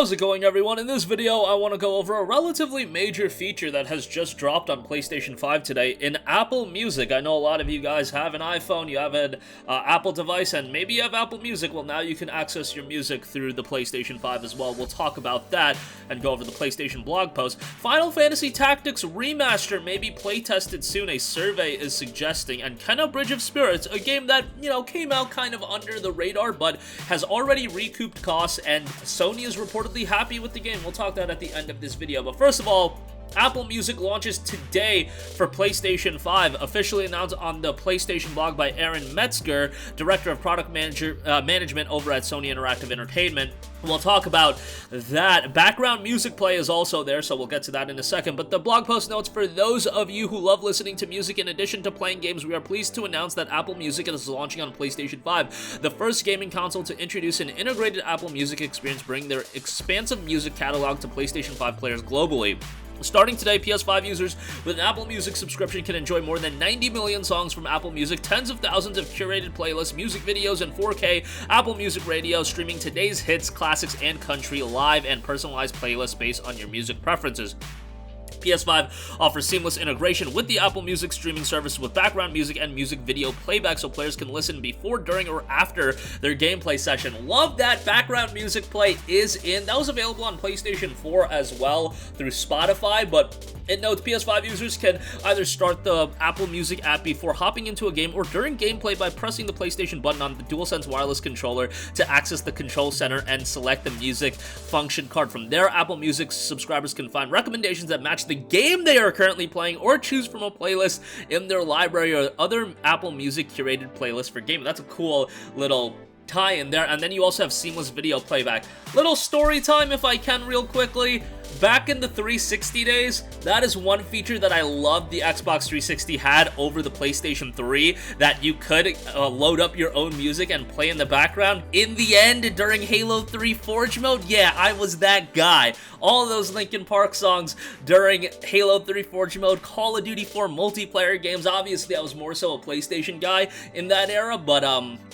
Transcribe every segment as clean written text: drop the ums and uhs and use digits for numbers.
How's it going, everyone? In this video, I want to go over a relatively major feature that has just dropped on PlayStation 5 today in Apple Music. I know a lot of you guys have an iPhone, you have an Apple device, and maybe you have Apple Music. Well, now you can access your music through the PlayStation 5 as well. We'll talk about that and go over the PlayStation blog post. Final Fantasy Tactics Remaster may be playtested soon, a survey is suggesting, and Kena Bridge of Spirits, a game that, came out kind of under the radar, but has already recouped costs, and Sony is reportedly happy with the game. We'll talk that at the end of this video, but first of all, Apple Music launches today for PlayStation 5, officially announced on the PlayStation blog by Aaron Metzger, Director of Product Management over at Sony Interactive Entertainment. We'll talk about that. Background music play is also there, so we'll get to that in a second. But the blog post notes, for those of you who love listening to music in addition to playing games, we are pleased to announce that Apple Music is launching on PlayStation 5, the first gaming console to introduce an integrated Apple Music experience, bringing their expansive music catalog to PlayStation 5 players globally. Starting today, PS5 users with an Apple Music subscription can enjoy more than 90 million songs from Apple Music, tens of thousands of curated playlists, music videos, and 4K Apple Music Radio, streaming today's hits, classics, and country live, and personalized playlists based on your music preferences. PS5 offers seamless integration with the Apple Music streaming service with background music and music video playback, so players can listen before, during, or after their gameplay session. Love that background music play is in. That was available on PlayStation 4 as well through Spotify, but it notes PS5 users can either start the Apple Music app before hopping into a game or during gameplay by pressing the PlayStation button on the DualSense wireless controller to access the control center and select the music function card. From there, Apple Music subscribers can find recommendations that match the game they are currently playing or choose from a playlist in their library or other Apple Music curated playlists for gaming. That's a cool little tie in there. And then you also have seamless video playback. Little story time, if I can, real quickly. Back in the 360 days, that is one feature that I loved the Xbox 360 had over the PlayStation 3, that you could load up your own music and play in the background. In the end, during Halo 3 Forge mode, yeah, I was that guy. All those Linkin Park songs during Halo 3 Forge mode, Call of Duty 4 multiplayer games. Obviously, I was more so a PlayStation guy in that era, but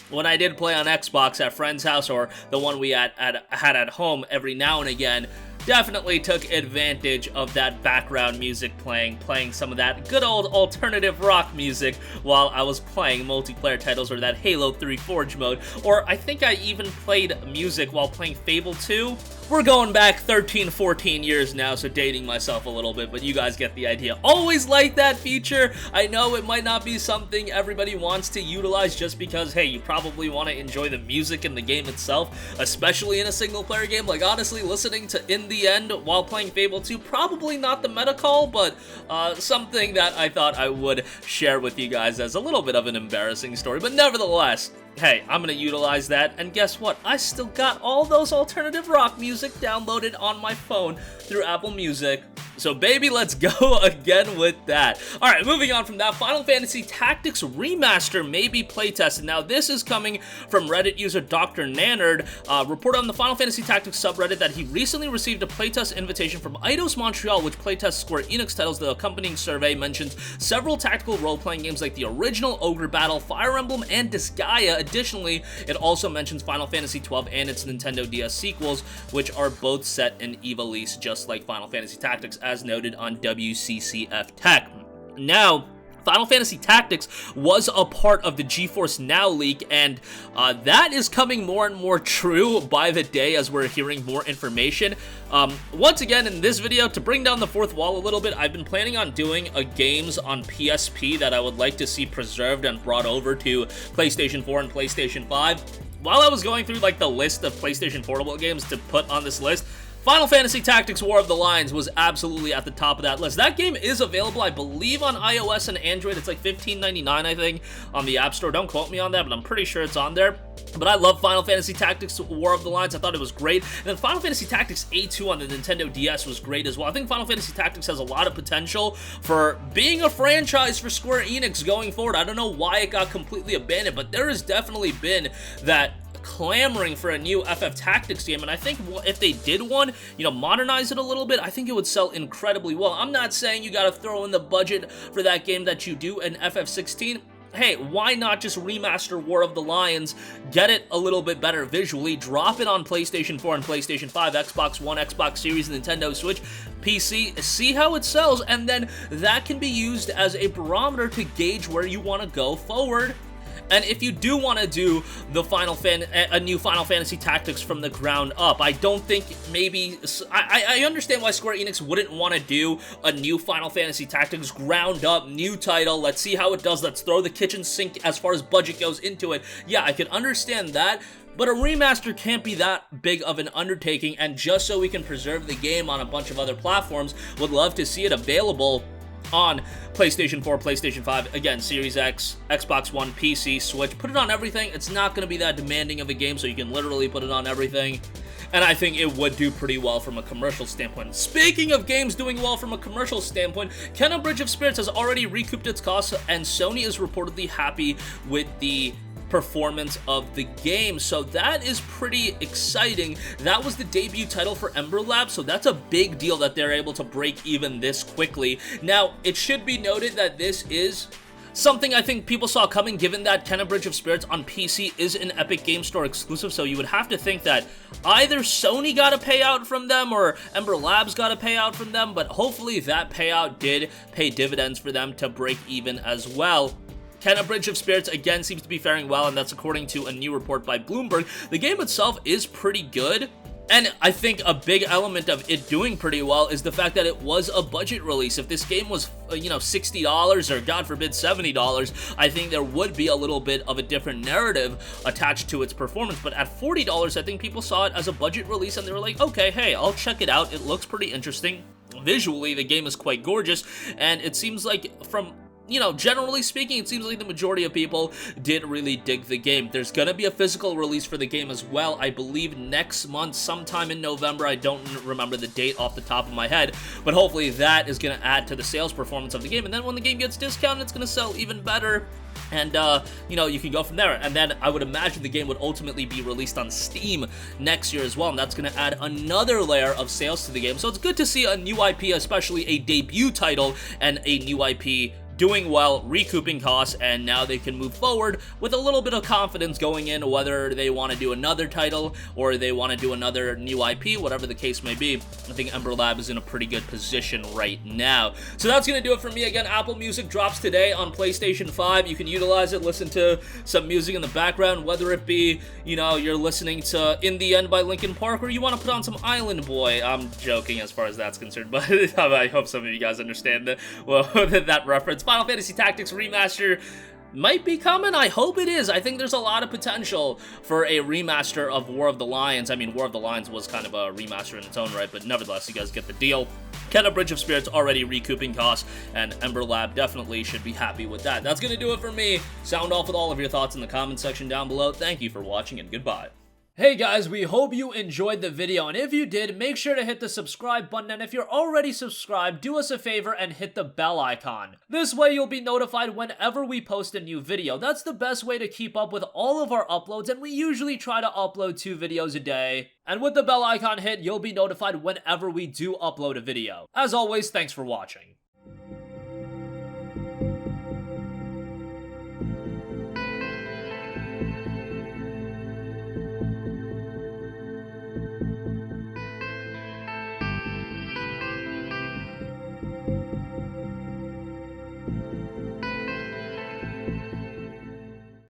when I did play on Xbox at friend's house, or the one we had at home every now and again, definitely took advantage of that background music playing some of that good old alternative rock music while I was playing multiplayer titles or that Halo 3 Forge mode. Or I think I even played music while playing Fable 2. We're going back 13, 14 years now, so dating myself a little bit, but you guys get the idea. Always like that feature. I know it might not be something everybody wants to utilize just because, hey, you probably want to enjoy the music in the game itself, especially in a single-player game. Like, honestly, listening to In the End while playing Fable 2, probably not the meta call, but something that I thought I would share with you guys as a little bit of an embarrassing story. But nevertheless, hey, I'm gonna utilize that, and guess what? I still got all those alternative rock music downloaded on my phone through Apple Music. So baby, let's go again with that. Alright, moving on from that, Final Fantasy Tactics Remaster may be playtested. Now, this is coming from Reddit user Dr. Nannard, reported on the Final Fantasy Tactics subreddit that he recently received a playtest invitation from Eidos Montreal, which playtests Square Enix titles. The accompanying survey mentions several tactical role-playing games like the original Ogre Battle, Fire Emblem, and Disgaea. Additionally, it also mentions Final Fantasy XII and its Nintendo DS sequels, which are both set in Ivalice, just like Final Fantasy Tactics, as noted on WCCF Tech. Now, Final Fantasy Tactics was a part of the GeForce Now leak, and that is coming more and more true by the day as we're hearing more information. Once again, in this video, to bring down the fourth wall a little bit, I've been planning on doing games on PSP that I would like to see preserved and brought over to PlayStation 4 and PlayStation 5. While I was going through like the list of PlayStation Portable games to put on this list, Final Fantasy Tactics War of the Lions was absolutely at the top of that list. That game is available, I believe, on iOS and Android. It's like $15.99, I think, on the App Store. Don't quote me on that, but I'm pretty sure it's on there. But I love Final Fantasy Tactics War of the Lions. I thought it was great. And then Final Fantasy Tactics A2 on the Nintendo DS was great as well. I think Final Fantasy Tactics has a lot of potential for being a franchise for Square Enix going forward. I don't know why it got completely abandoned, but there has definitely been that clamoring for a new FF Tactics game, and I think if they did one, modernize it a little bit, I think it would sell incredibly well. I'm not saying you gotta throw in the budget for that game that you do in FF16. hey, why not just remaster War of the Lions, get it a little bit better visually, drop it on PlayStation 4 and PlayStation 5, Xbox One, Xbox Series, Nintendo Switch, PC, see how it sells, and then that can be used as a barometer to gauge where you want to go forward. And if you do want to do the a new Final Fantasy Tactics from the ground up, I don't think maybe... I understand why Square Enix wouldn't want to do a new Final Fantasy Tactics ground up, new title, let's see how it does, let's throw the kitchen sink as far as budget goes into it. Yeah, I can understand that, but a remaster can't be that big of an undertaking, and just so we can preserve the game on a bunch of other platforms, would love to see it available on PlayStation 4, PlayStation 5, again, Series X, Xbox One, PC, Switch. Put it on everything. It's not going to be that demanding of a game, so you can literally put it on everything. And I think it would do pretty well from a commercial standpoint. Speaking of games doing well from a commercial standpoint, Kena Bridge of Spirits has already recouped its costs, and Sony is reportedly happy with the performance of the game, so that is pretty exciting. That was the debut title for Ember Lab, so that's a big deal that they're able to break even this quickly. Now, it should be noted that this is something I think people saw coming, given that Kena Bridge of Spirits on PC is an Epic Game Store exclusive, so you would have to think that either Sony got a payout from them or Ember Labs got a payout from them, but hopefully that payout did pay dividends for them to break even as well. Kena Bridge of Spirits, again, seems to be faring well, and that's according to a new report by Bloomberg. The game itself is pretty good, and I think a big element of it doing pretty well is the fact that it was a budget release. If this game was, $60 or, God forbid, $70, I think there would be a little bit of a different narrative attached to its performance, but at $40, I think people saw it as a budget release, and they were like, okay, hey, I'll check it out. It looks pretty interesting. Visually, the game is quite gorgeous, and it seems like from... generally speaking, it seems like the majority of people did really dig the game. There's gonna be a physical release for the game as well, I believe next month, sometime in November. I don't remember the date off the top of my head, but hopefully that is gonna add to the sales performance of the game, and then when the game gets discounted, it's gonna sell even better. And, you can go from there. And then I would imagine the game would ultimately be released on Steam next year as well, and that's going to add another layer of sales to the game. So it's good to see a new IP, especially a debut title, and a new IP doing well, recouping costs, and now they can move forward with a little bit of confidence going in, whether they want to do another title or they want to do another new IP, whatever the case may be. I think Ember Lab is in a pretty good position right now. So that's going to do it for me. Again, Apple Music drops today on PlayStation 5. You can utilize it, listen to some music in the background, whether it be, you're listening to In the End by Linkin Park, or you want to put on some Island Boy. I'm joking as far as that's concerned, but I hope some of you guys understand that reference. Final Fantasy Tactics Remaster might be coming. I hope it is. I think there's a lot of potential for a remaster of War of the Lions. I mean, War of the Lions was kind of a remaster in its own right, but nevertheless, you guys get the deal. Kena Bridge of Spirits already recouping costs, and Ember Lab definitely should be happy with that. That's going to do it for me. Sound off with all of your thoughts in the comment section down below. Thank you for watching, and goodbye. Hey guys, we hope you enjoyed the video, and if you did, make sure to hit the subscribe button, and if you're already subscribed, do us a favor and hit the bell icon. This way you'll be notified whenever we post a new video. That's the best way to keep up with all of our uploads, and we usually try to upload 2 videos a day. And with the bell icon hit, you'll be notified whenever we do upload a video. As always, thanks for watching.